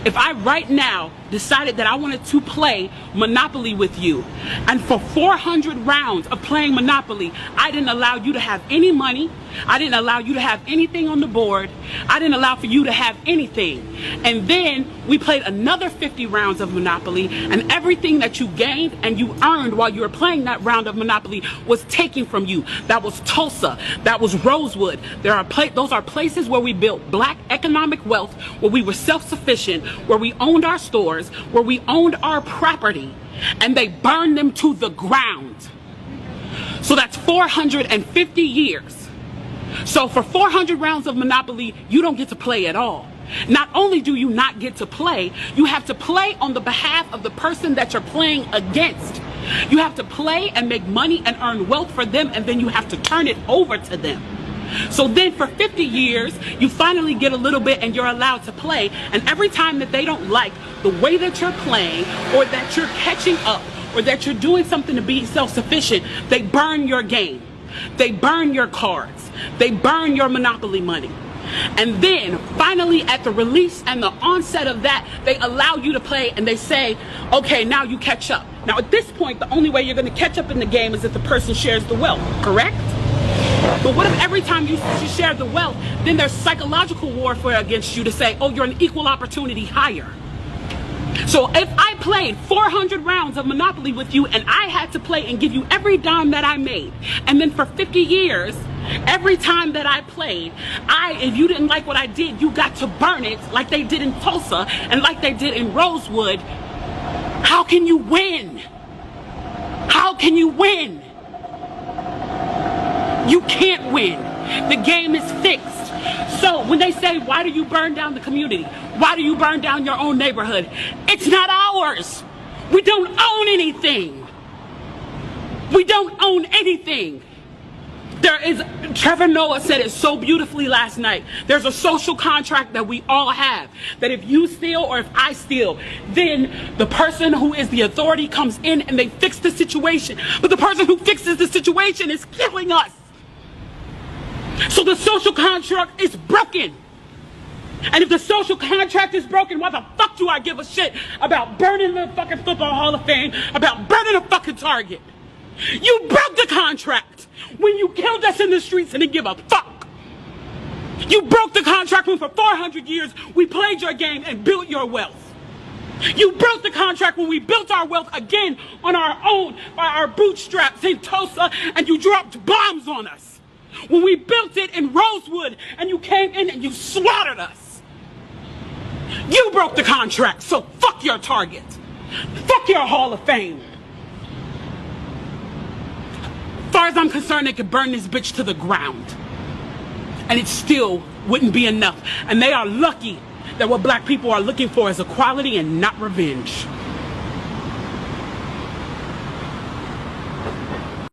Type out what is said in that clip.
If I right now decided that I wanted to play Monopoly with you, and for 400 rounds of playing Monopoly, I didn't allow you to have any money, I didn't allow you to have anything on the board, I didn't allow for you to have anything, and then we played another 50 rounds of Monopoly, and everything that you gained and you earned while you were playing that round of Monopoly was taken from you. That was Tulsa, that was Rosewood. Those are places where we built black economic wealth, where we were self-sufficient, where we owned our stores, where we owned our property, and they burned them to the ground. So that's 450 years. So for 400 rounds of Monopoly, you don't get to play at all. Not only do you not get to play, you have to play on the behalf of the person that you're playing against. You have to play and make money and earn wealth for them, and then you have to turn it over to them. So then for 50 years, you finally get a little bit and you're allowed to play. And every time that they don't like the way that you're playing, or that you're catching up, or that you're doing something to be self-sufficient, they burn your game. They burn your cards. They burn your Monopoly money. And then finally at the release and the onset of that, they allow you to play and they say, okay, now you catch up. Now at this point, the only way you're going to catch up in the game is if the person shares the wealth, correct? But what if every time you share the wealth, then there's psychological warfare against you to say, oh, you're an equal opportunity hire. So if I played 400 rounds of Monopoly with you and I had to play and give you every dime that I made, and then for 50 years, every time that I played, if you didn't like what I did, you got to burn it like they did in Tulsa and like they did in Rosewood, how can you win? How can you win? You can't win. The game is fixed. So when they say, why do you burn down the community? Why do you burn down your own neighborhood? It's not ours. We don't own anything. We don't own anything. Trevor Noah said it so beautifully last night. There's a social contract that we all have. That if you steal or if I steal, then the person who is the authority comes in and they fix the situation. But the person who fixes the situation is killing us. So the social contract is broken. And if the social contract is broken, why the fuck do I give a shit about burning the fucking Football Hall of Fame, about burning a fucking Target? You broke the contract when you killed us in the streets and didn't give a fuck. You broke the contract when for 400 years we played your game and built your wealth. You broke the contract when we built our wealth again on our own, by our bootstraps in Tulsa, and you dropped bombs on us. When we built it in Rosewood and you came in and you slaughtered us. You broke the contract, so fuck your Target. Fuck your Hall of Fame. As far as I'm concerned, they could burn this bitch to the ground. And it still wouldn't be enough. And they are lucky that what black people are looking for is equality and not revenge.